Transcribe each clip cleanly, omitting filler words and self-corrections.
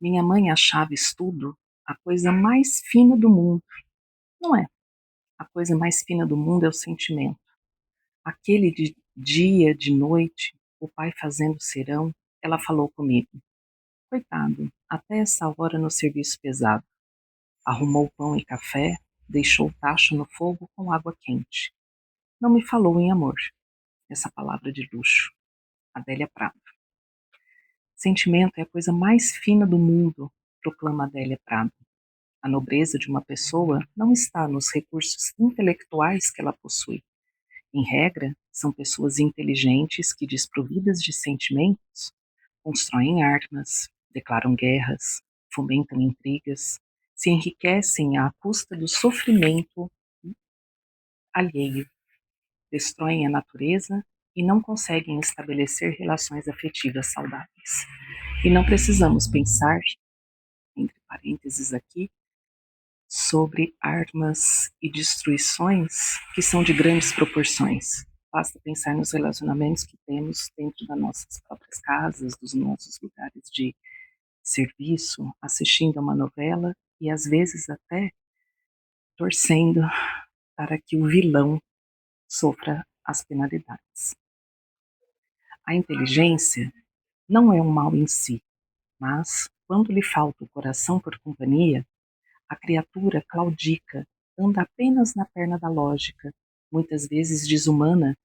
Minha mãe achava estudo a coisa mais fina do mundo. Não é. A coisa mais fina do mundo é o sentimento. Aquele de dia, de noite, o pai fazendo serão, ela falou comigo. Coitado, até essa hora no serviço pesado. Arrumou pão e café, deixou o tacho no fogo com água quente. Não me falou em amor. Essa palavra de luxo. Adélia Prado. Sentimento é a coisa mais fina do mundo, proclama Adélia Prado. A nobreza de uma pessoa não está nos recursos intelectuais que ela possui. Em regra, são pessoas inteligentes que, desprovidas de sentimentos, constroem armas, declaram guerras, fomentam intrigas, se enriquecem à custa do sofrimento alheio, destroem a natureza e não conseguem estabelecer relações afetivas saudáveis. E não precisamos pensar, entre parênteses aqui, sobre armas e destruições que são de grandes proporções. Basta pensar nos relacionamentos que temos dentro das nossas próprias casas, dos nossos lugares de serviço, assistindo a uma novela e às vezes até torcendo para que o vilão sofra as penalidades. A inteligência não é um mal em si, mas quando lhe falta o coração por companhia, a criatura claudica, anda apenas na perna da lógica, muitas vezes desumana,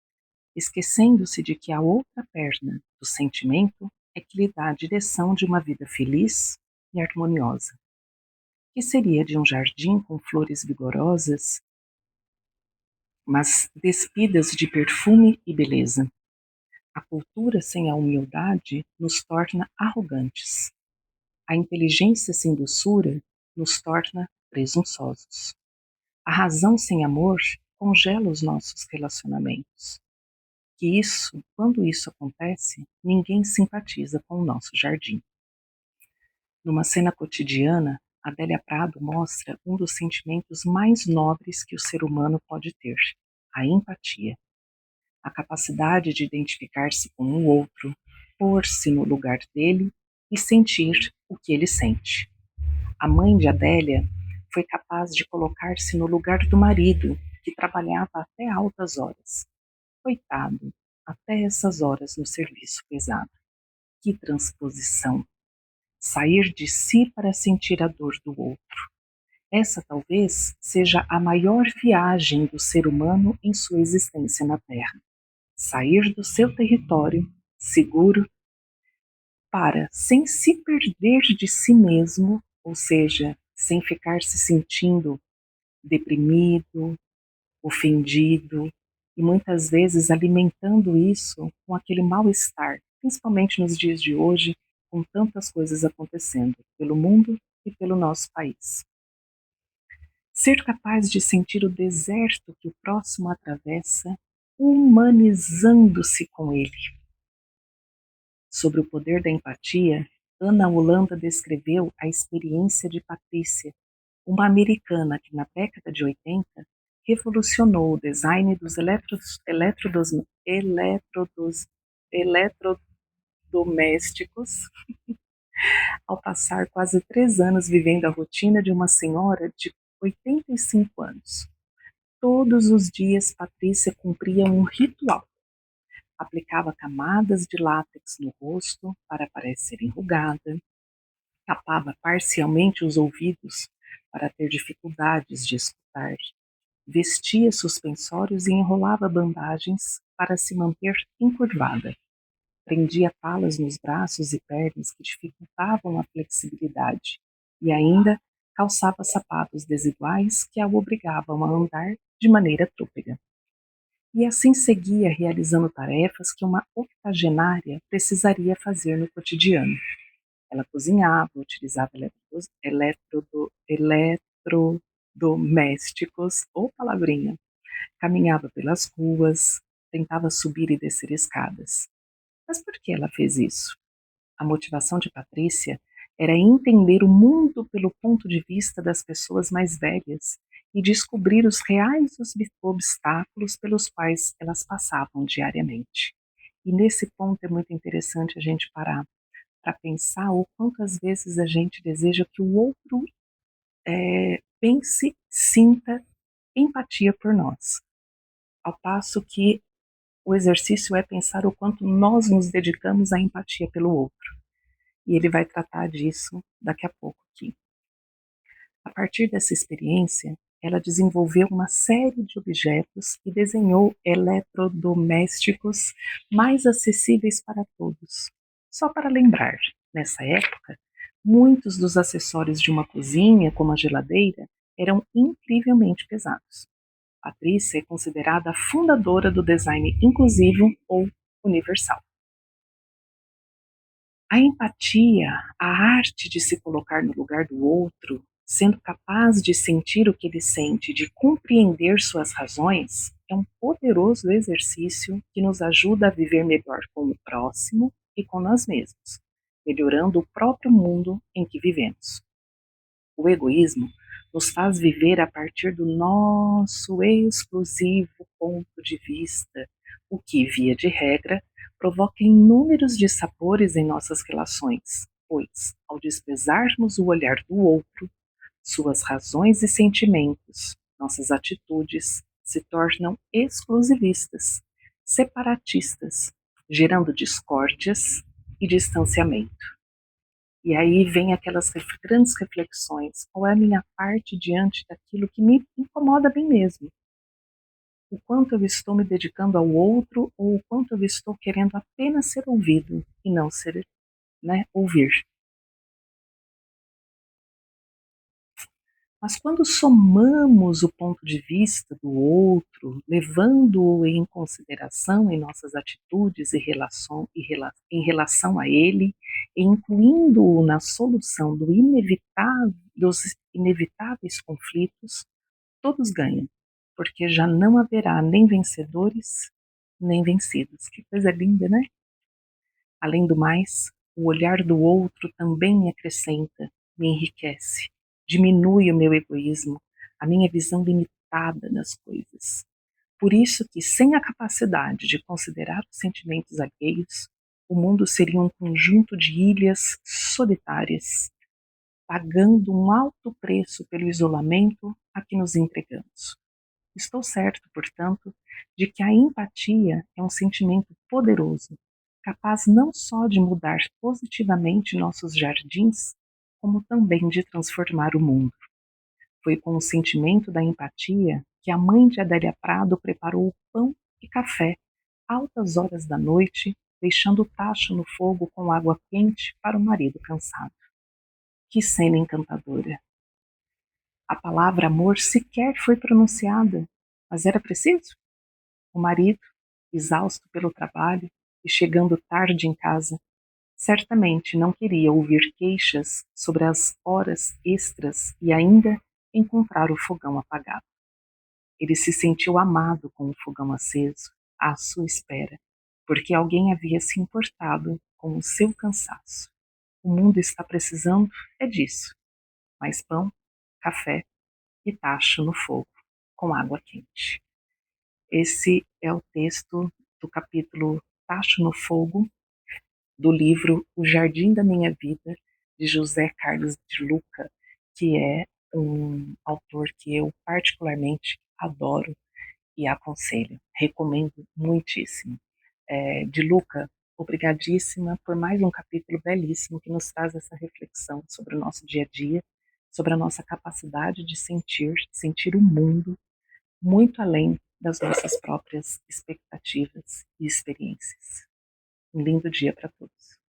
esquecendo-se de que a outra perna, do sentimento, é que lhe dá a direção de uma vida feliz e harmoniosa. Que seria de um jardim com flores vigorosas, mas despidas de perfume e beleza? A cultura sem a humildade nos torna arrogantes. A inteligência sem doçura nos torna presunçosos. A razão sem amor congela os nossos relacionamentos. Quando isso acontece, ninguém simpatiza com o nosso jardim. Numa cena cotidiana, Adélia Prado mostra um dos sentimentos mais nobres que o ser humano pode ter, a empatia. A capacidade de identificar-se com o outro, pôr-se no lugar dele e sentir o que ele sente. A mãe de Adélia foi capaz de colocar-se no lugar do marido, que trabalhava até altas horas. Coitado, até essas horas no serviço pesado. Que transposição! Sair de si para sentir a dor do outro. Essa talvez seja a maior viagem do ser humano em sua existência na Terra. Sair do seu território, seguro, para, sem se perder de si mesmo, ou seja, sem ficar se sentindo deprimido, ofendido, e muitas vezes alimentando isso com aquele mal-estar, principalmente nos dias de hoje, com tantas coisas acontecendo pelo mundo e pelo nosso país. Ser capaz de sentir o deserto que o próximo atravessa, humanizando-se com ele. Sobre o poder da empatia, Ana Holanda descreveu a experiência de Patrícia, uma americana que na década de 80 revolucionou o design dos eletrodomésticos ao passar quase 3 anos vivendo a rotina de uma senhora de 85 anos. Todos os dias Patrícia cumpria um ritual. Aplicava camadas de látex no rosto para parecer enrugada, tapava parcialmente os ouvidos para ter dificuldades de escutar, vestia suspensórios e enrolava bandagens para se manter encurvada. Prendia palas nos braços e pernas que dificultavam a flexibilidade e ainda calçava sapatos desiguais que a obrigavam a andar de maneira trôpega. E assim seguia realizando tarefas que uma octogenária precisaria fazer no cotidiano. Ela cozinhava, utilizava eletrodomésticos, ou palavrinha, caminhava pelas ruas, tentava subir e descer escadas. Mas por que ela fez isso? A motivação de Patrícia era entender o mundo pelo ponto de vista das pessoas mais velhas e descobrir os reais obstáculos pelos quais elas passavam diariamente. E nesse ponto é muito interessante a gente parar, para pensar o quanto às vezes a gente deseja que o outro pense, sinta empatia por nós, ao passo que o exercício é pensar o quanto nós nos dedicamos à empatia pelo outro. E ele vai tratar disso daqui a pouco aqui. A partir dessa experiência, ela desenvolveu uma série de objetos e desenhou eletrodomésticos mais acessíveis para todos. Só para lembrar, nessa época, muitos dos acessórios de uma cozinha, como a geladeira, eram incrivelmente pesados. Patrícia é considerada a fundadora do design inclusivo ou universal. A empatia, a arte de se colocar no lugar do outro, sendo capaz de sentir o que ele sente, de compreender suas razões, é um poderoso exercício que nos ajuda a viver melhor com o próximo e com nós mesmos, melhorando o próprio mundo em que vivemos. O egoísmo nos faz viver a partir do nosso exclusivo ponto de vista, o que, via de regra, provoca inúmeros dissabores em nossas relações, pois, ao desprezarmos o olhar do outro, suas razões e sentimentos, nossas atitudes se tornam exclusivistas, separatistas, gerando discórdias e distanciamento. E aí vem aquelas grandes reflexões. Qual é a minha parte diante daquilo que me incomoda bem mesmo? O quanto eu estou me dedicando ao outro ou o quanto eu estou querendo apenas ser ouvido e não ser, ouvir. Mas quando somamos o ponto de vista do outro, levando-o em consideração em nossas atitudes em relação a ele, e incluindo-o na solução dos inevitáveis conflitos, todos ganham, porque já não haverá nem vencedores, nem vencidos. Que coisa linda, né? Além do mais, o olhar do outro também me acrescenta, me enriquece, diminui o meu egoísmo, a minha visão limitada das coisas. Por isso que, sem a capacidade de considerar os sentimentos alheios, o mundo seria um conjunto de ilhas solitárias, pagando um alto preço pelo isolamento a que nos entregamos. Estou certo, portanto, de que a empatia é um sentimento poderoso, capaz não só de mudar positivamente nossos jardins, como também de transformar o mundo. Foi com o sentimento da empatia que a mãe de Adélia Prado preparou pão e café, altas horas da noite, deixando o tacho no fogo com água quente para o marido cansado. Que cena encantadora! A palavra amor sequer foi pronunciada, mas era preciso? O marido, exausto pelo trabalho e chegando tarde em casa, certamente não queria ouvir queixas sobre as horas extras e ainda encontrar o fogão apagado. Ele se sentiu amado com o fogão aceso, à sua espera, porque alguém havia se importado com o seu cansaço. O mundo está precisando é disso: mais pão, café e tacho no fogo, com água quente. Esse é o texto do capítulo Tacho no Fogo, do livro O Jardim da Minha Vida, de José Carlos de Luca, que é um autor que eu particularmente adoro e aconselho. Recomendo muitíssimo. De Luca, obrigadíssima por mais um capítulo belíssimo que nos traz essa reflexão sobre o nosso dia a dia, sobre a nossa capacidade de sentir o mundo muito além das nossas próprias expectativas e experiências. Um lindo dia para todos.